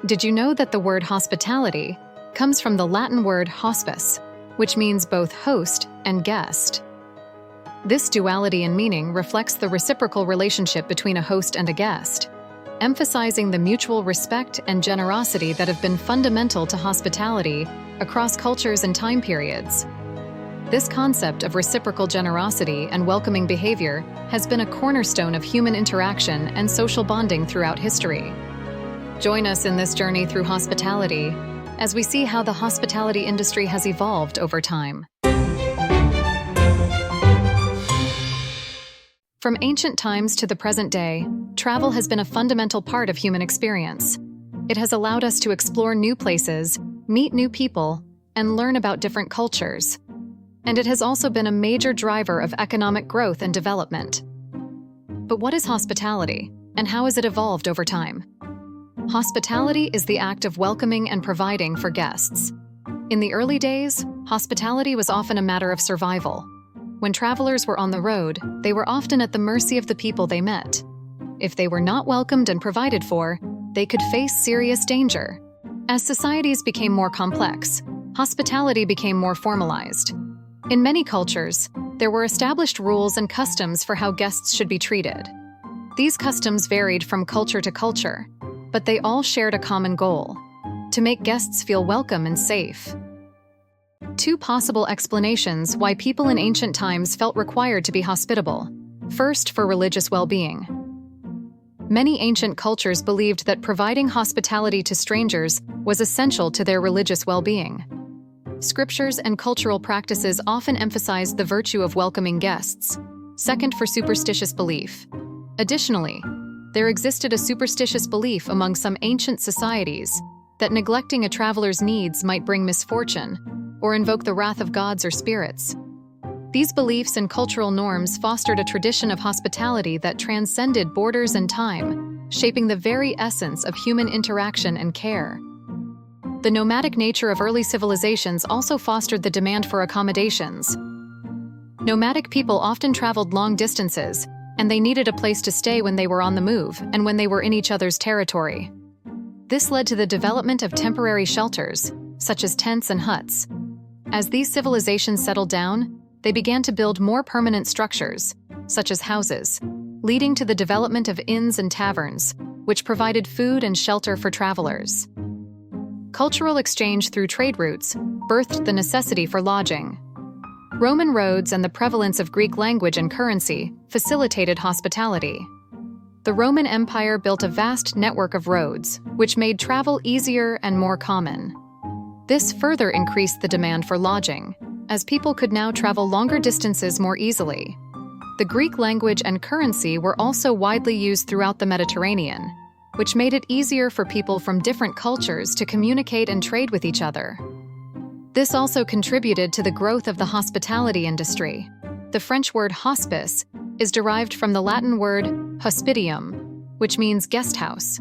Did you know that the word hospitality comes from the Latin word hospice, which means both host and guest? This duality in meaning reflects the reciprocal relationship between a host and a guest, emphasizing the mutual respect and generosity that have been fundamental to hospitality across cultures and time periods. This concept of reciprocal generosity and welcoming behavior has been a cornerstone of human interaction and social bonding throughout history. Join us in this journey through hospitality as we see how the hospitality industry has evolved over time. From ancient times to the present day, travel has been a fundamental part of human experience. It has allowed us to explore new places, meet new people, and learn about different cultures. And it has also been a major driver of economic growth and development. But what is hospitality, and how has it evolved over time? Hospitality is the act of welcoming and providing for guests. In the early days, hospitality was often a matter of survival. When travelers were on the road, they were often at the mercy of the people they met. If they were not welcomed and provided for, they could face serious danger. As societies became more complex, hospitality became more formalized. In many cultures, there were established rules and customs for how guests should be treated. These customs varied from culture to culture, but they all shared a common goal: to make guests feel welcome and safe. Two possible explanations why people in ancient times felt required to be hospitable. First, for religious well-being. Many ancient cultures believed that providing hospitality to strangers was essential to their religious well-being. Scriptures and cultural practices often emphasized the virtue of welcoming guests. Second, for superstitious belief. Additionally, there existed a superstitious belief among some ancient societies that neglecting a traveler's needs might bring misfortune or invoke the wrath of gods or spirits. These beliefs and cultural norms fostered a tradition of hospitality that transcended borders and time, shaping the very essence of human interaction and care. The nomadic nature of early civilizations also fostered the demand for accommodations. Nomadic people often traveled long distances, and they needed a place to stay when they were on the move and when they were in each other's territory. This led to the development of temporary shelters, such as tents and huts. As these civilizations settled down, they began to build more permanent structures, such as houses, leading to the development of inns and taverns, which provided food and shelter for travelers. Cultural exchange through trade routes birthed the necessity for lodging. Roman roads and the prevalence of Greek language and currency facilitated hospitality. The Roman Empire built a vast network of roads, which made travel easier and more common. This further increased the demand for lodging, as people could now travel longer distances more easily. The Greek language and currency were also widely used throughout the Mediterranean, which made it easier for people from different cultures to communicate and trade with each other. This also contributed to the growth of the hospitality industry. The French word hospice is derived from the Latin word hospitium, which means guest house.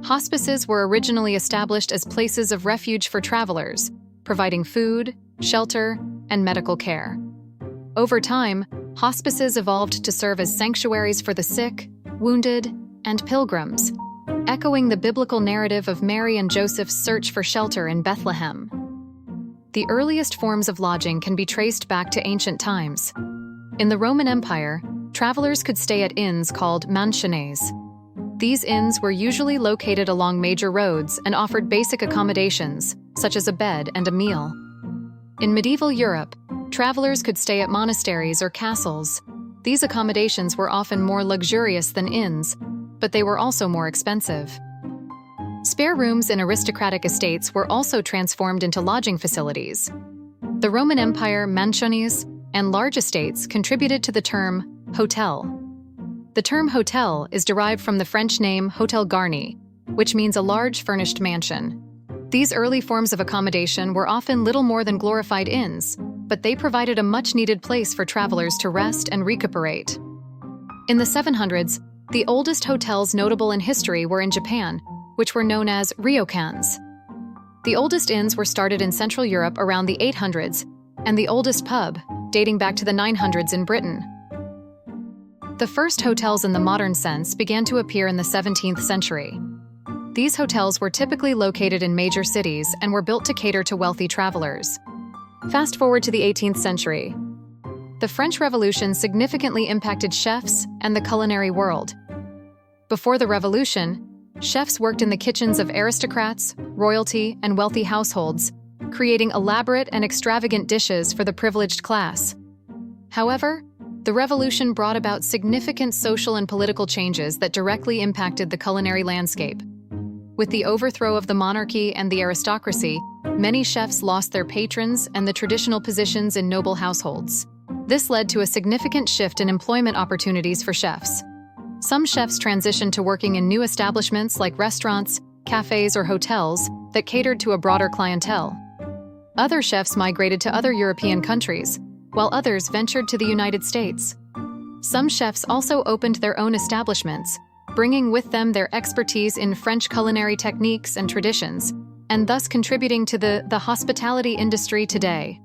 Hospices were originally established as places of refuge for travelers, providing food, shelter, and medical care. Over time, hospices evolved to serve as sanctuaries for the sick, wounded, and pilgrims, echoing the biblical narrative of Mary and Joseph's search for shelter in Bethlehem. The earliest forms of lodging can be traced back to ancient times. In the Roman Empire, travelers could stay at inns called mansiones. These inns were usually located along major roads and offered basic accommodations, such as a bed and a meal. In medieval Europe, travelers could stay at monasteries or castles. These accommodations were often more luxurious than inns, but they were also more expensive. Spare rooms in aristocratic estates were also transformed into lodging facilities. The Roman Empire, mansiones, and large estates contributed to the term hotel. The term hotel is derived from the French name Hôtel Garni, which means a large furnished mansion. These early forms of accommodation were often little more than glorified inns, but they provided a much-needed place for travelers to rest and recuperate. In the 700s, the oldest hotels notable in history were in Japan, which were known as ryokans. The oldest inns were started in Central Europe around the 800s, and the oldest pub, dating back to the 900s in Britain. The first hotels in the modern sense began to appear in the 17th century. These hotels were typically located in major cities and were built to cater to wealthy travelers. Fast forward to the 18th century. The French Revolution significantly impacted chefs and the culinary world. Before the Revolution, chefs worked in the kitchens of aristocrats, royalty, and wealthy households, creating elaborate and extravagant dishes for the privileged class. However, the Revolution brought about significant social and political changes that directly impacted the culinary landscape. With the overthrow of the monarchy and the aristocracy, many chefs lost their patrons and the traditional positions in noble households. This led to a significant shift in employment opportunities for chefs. Some chefs transitioned to working in new establishments like restaurants, cafes, or hotels that catered to a broader clientele. Other chefs migrated to other European countries, while others ventured to the United States. Some chefs also opened their own establishments, bringing with them their expertise in French culinary techniques and traditions, and thus contributing to the hospitality industry today.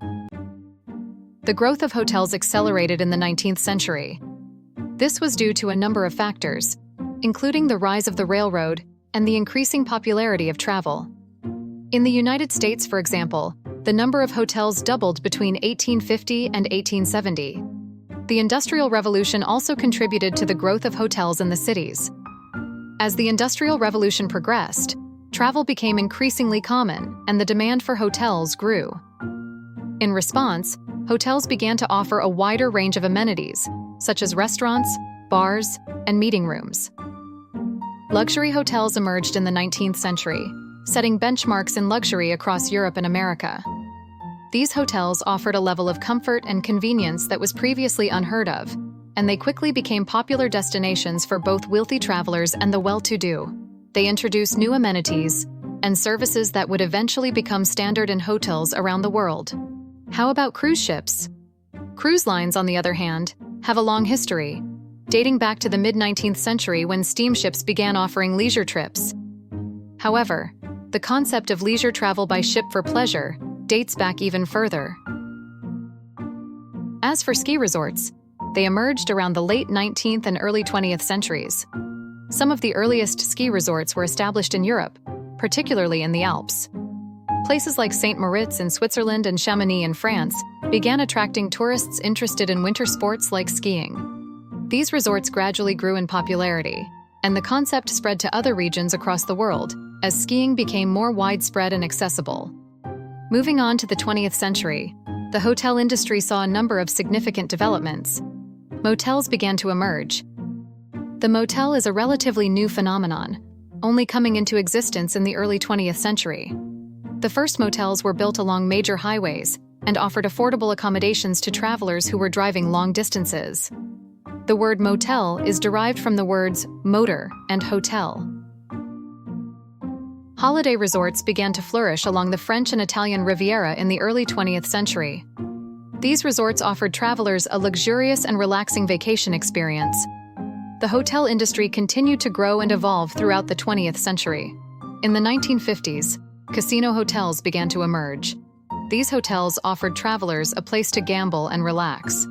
The growth of hotels accelerated in the 19th century. This was due to a number of factors, including the rise of the railroad and the increasing popularity of travel. In the United States, for example, the number of hotels doubled between 1850 and 1870. The Industrial Revolution also contributed to the growth of hotels in the cities. As the Industrial Revolution progressed, travel became increasingly common and the demand for hotels grew. In response, hotels began to offer a wider range of amenities, such as restaurants, bars, and meeting rooms. Luxury hotels emerged in the 19th century, setting benchmarks in luxury across Europe and America. These hotels offered a level of comfort and convenience that was previously unheard of, and they quickly became popular destinations for both wealthy travelers and the well-to-do. They introduced new amenities and services that would eventually become standard in hotels around the world. How about cruise ships? Cruise lines, on the other hand, have a long history, dating back to the mid-19th century when steamships began offering leisure trips. However, the concept of leisure travel by ship for pleasure dates back even further. As for ski resorts, they emerged around the late 19th and early 20th centuries. Some of the earliest ski resorts were established in Europe, particularly in the Alps. Places like St. Moritz in Switzerland and Chamonix in France began attracting tourists interested in winter sports like skiing. These resorts gradually grew in popularity, and the concept spread to other regions across the world as skiing became more widespread and accessible. Moving on to the 20th century, the hotel industry saw a number of significant developments. Motels began to emerge. The motel is a relatively new phenomenon, only coming into existence in the early 20th century. The first motels were built along major highways and offered affordable accommodations to travelers who were driving long distances. The word motel is derived from the words motor and hotel. Holiday resorts began to flourish along the French and Italian Riviera in the early 20th century. These resorts offered travelers a luxurious and relaxing vacation experience. The hotel industry continued to grow and evolve throughout the 20th century. In the 1950s, casino hotels began to emerge. These hotels offered travelers a place to gamble and relax.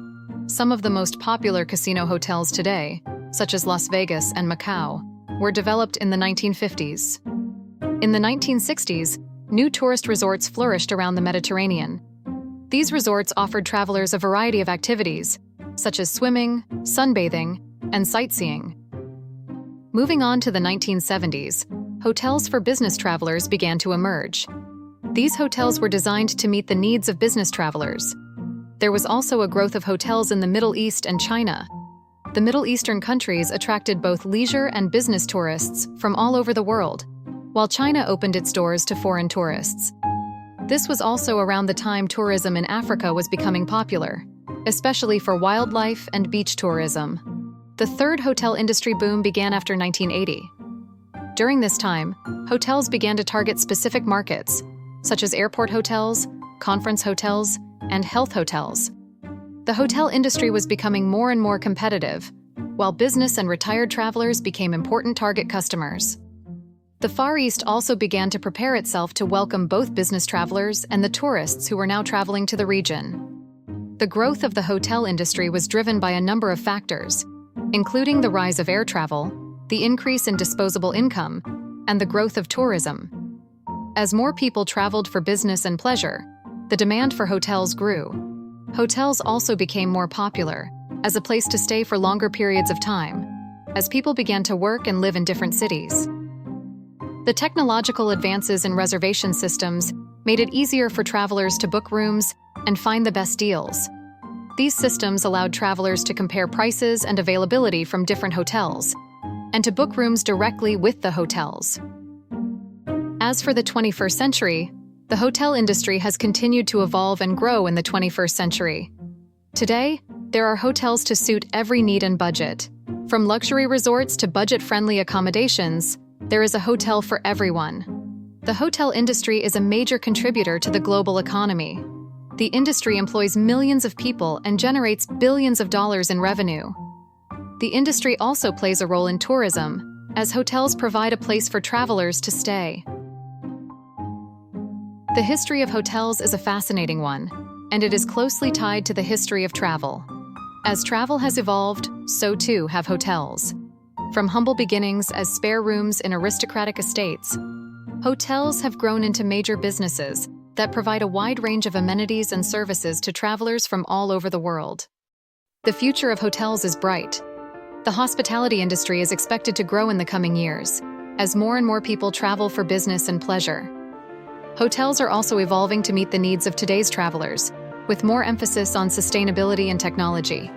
Some of the most popular casino hotels today, such as Las Vegas and Macau, were developed in the 1950s. In the 1960s, new tourist resorts flourished around the Mediterranean. These resorts offered travelers a variety of activities, such as swimming, sunbathing, and sightseeing. Moving on to the 1970s, hotels for business travelers began to emerge. These hotels were designed to meet the needs of business travelers. There was also a growth of hotels in the Middle East and China. The Middle Eastern countries attracted both leisure and business tourists from all over the world, while China opened its doors to foreign tourists. This was also around the time tourism in Africa was becoming popular, especially for wildlife and beach tourism. The third hotel industry boom began after 1980. During this time, hotels began to target specific markets, such as airport hotels, conference hotels, and health hotels. The hotel industry was becoming more and more competitive, while business and retired travelers became important target customers. The Far East also began to prepare itself to welcome both business travelers and the tourists who were now traveling to the region. The growth of the hotel industry was driven by a number of factors, including the rise of air travel, the increase in disposable income, and the growth of tourism. As more people traveled for business and pleasure, the demand for hotels grew. Hotels also became more popular as a place to stay for longer periods of time, as people began to work and live in different cities. The technological advances in reservation systems made it easier for travelers to book rooms and find the best deals. These systems allowed travelers to compare prices and availability from different hotels, and to book rooms directly with the hotels. As for the 21st century, the hotel industry has continued to evolve and grow in the 21st century. Today, there are hotels to suit every need and budget. From luxury resorts to budget-friendly accommodations, there is a hotel for everyone. The hotel industry is a major contributor to the global economy. The industry employs millions of people and generates billions of dollars in revenue. The industry also plays a role in tourism, as hotels provide a place for travelers to stay. The history of hotels is a fascinating one, and it is closely tied to the history of travel. As travel has evolved, so too have hotels. From humble beginnings as spare rooms in aristocratic estates, hotels have grown into major businesses that provide a wide range of amenities and services to travelers from all over the world. The future of hotels is bright. The hospitality industry is expected to grow in the coming years, as more and more people travel for business and pleasure. Hotels are also evolving to meet the needs of today's travelers, with more emphasis on sustainability and technology.